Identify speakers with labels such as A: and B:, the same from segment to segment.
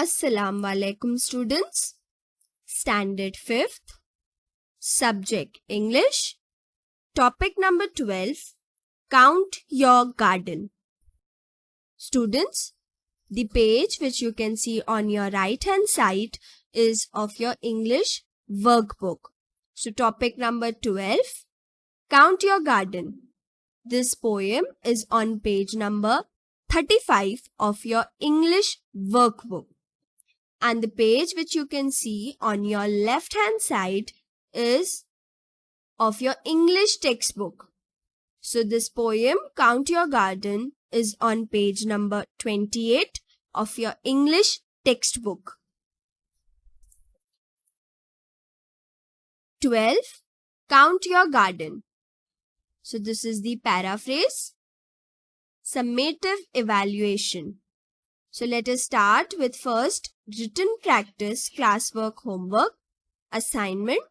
A: Assalamu alaikum students. Standard 5th. Subject English. Topic number 12. Count your garden. Students, the page which you can see on your right hand side is of your English workbook. So topic number 12. Count your garden. This poem is on page number 35 of your English workbook. And the page which you can see on your left hand side is of your English textbook. So this poem, Count Your Garden, is on page number 28 of your English textbook. 12. Count Your Garden. So this is the paraphrase. Summative evaluation. So let us start with first written practice, classwork, homework, assignment,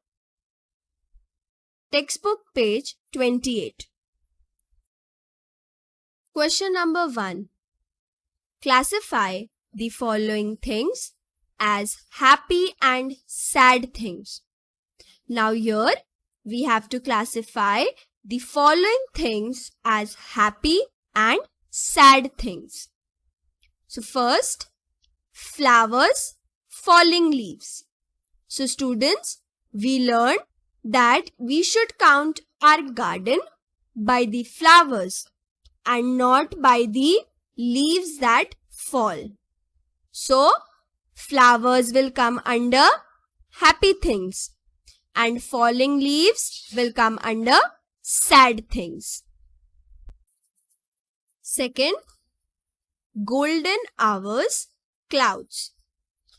A: textbook page 28. Question number 1. Classify the following things as happy and sad things. Now here we have to classify the following things as happy and sad things. So first, flowers, falling leaves. So students, we learned that we should count our garden by the flowers and not by the leaves that fall. So flowers will come under happy things and falling leaves will come under sad things. Second, golden hours, clouds.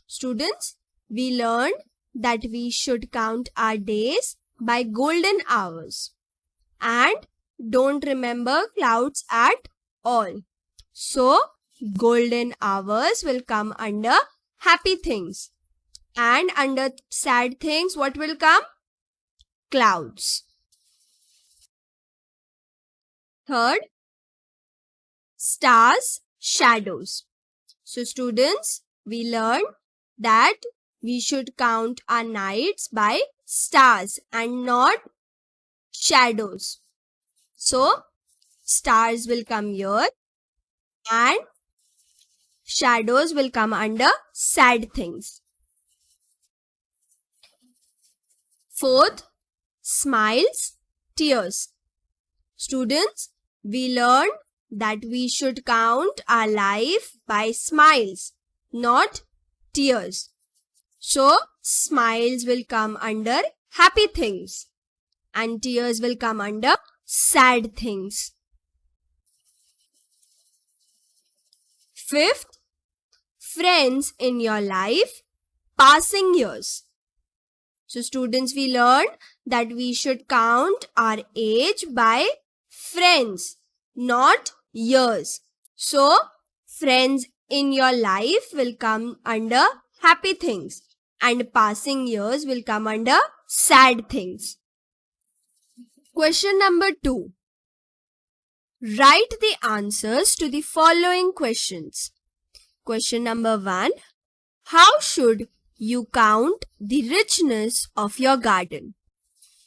A: Students, we learned that we should count our days by golden hours and don't remember clouds at all. So, golden hours will come under happy things and under sad things what will come? Clouds. Third, stars, shadows. So students, we learned that we should count our nights by stars and not shadows. So stars will come here and shadows will come under sad things. Fourth, smiles, tears. Students, we learned that we should count our life by smiles, not tears. So, smiles will come under happy things and tears will come under sad things. Fifth, friends in your life, passing years. So, students, we learned that we should count our age by friends, not years. So, friends in your life will come under happy things and passing years will come under sad things. Question number 2. Write the answers to the following questions. Question number 1. How should you count the richness of your garden?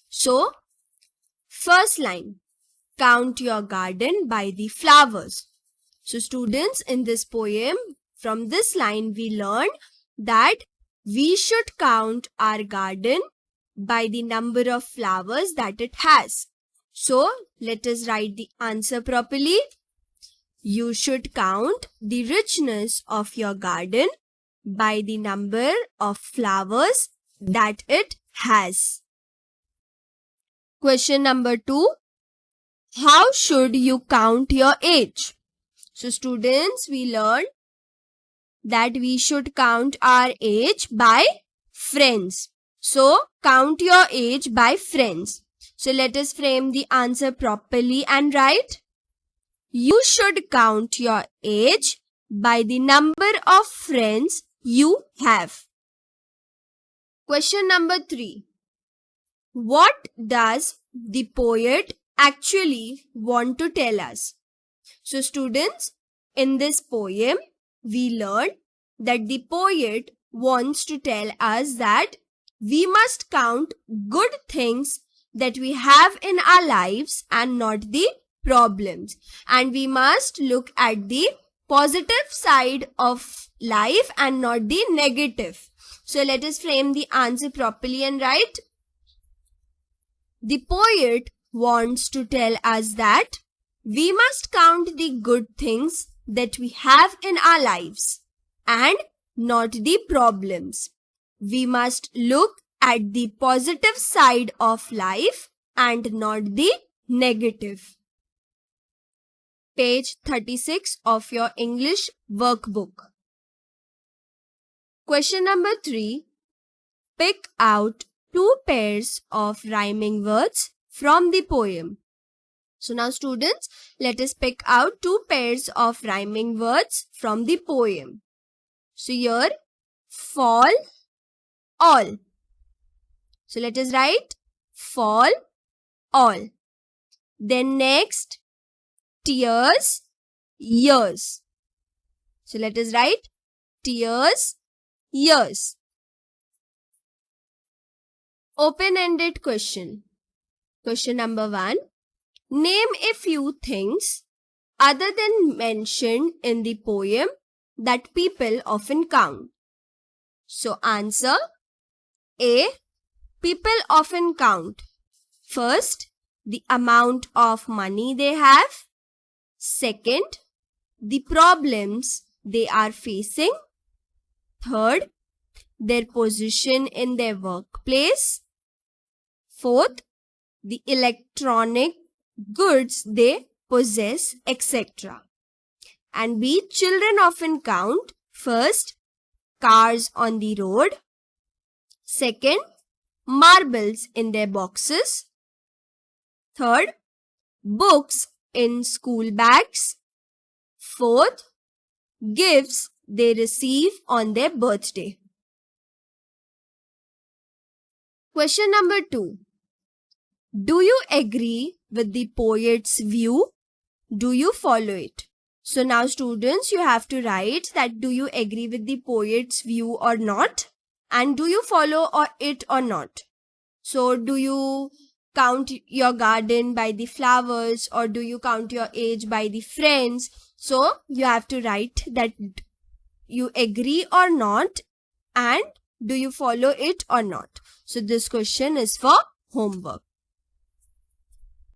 A: So, first line. Count your garden by the flowers. So students, in this poem, from this line we learned that we should count our garden by the number of flowers that it has. So let us write the answer properly. You should count the richness of your garden by the number of flowers that it has. Question number 2. How should you count your age? So students, we learned that we should count our age by friends. So count your age by friends. So let us frame the answer properly and write. You should count your age by the number of friends you have. Question number 3. What does the poet actually want to tell us? So students, in this poem, we learn that the poet wants to tell us that we must count good things that we have in our lives and not the problems. And we must look at the positive side of life and not the negative. So let us frame the answer properly and write. The poet wants to tell us that we must count the good things that we have in our lives and not the problems. We must look at the positive side of life and not the negative. Page 36 of your English workbook. Question number 3. Pick out 2 pairs of rhyming words from the poem. So now students, let us pick out 2 pairs of rhyming words from the poem. So here, fall, all. So let us write fall, all. Then next, tears, years. So let us write tears, years. Open-ended question. Question number 1. Name a few things other than mentioned in the poem that people often count. So answer A. People often count. First, the amount of money they have. Second, the problems they are facing. Third, their position in their workplace. Fourth, the electronic goods they possess, etc. And B. Children often count. First, cars on the road. Second, marbles in their boxes. Third, books in school bags. Fourth, gifts they receive on their birthday. Question number 2. Do you agree with the poet's view? Do you follow it? So now students, you have to write that do you agree with the poet's view or not? And do you follow it or not? So do you count your garden by the flowers or do you count your age by the friends? So you have to write that you agree or not and do you follow it or not? So this question is for homework.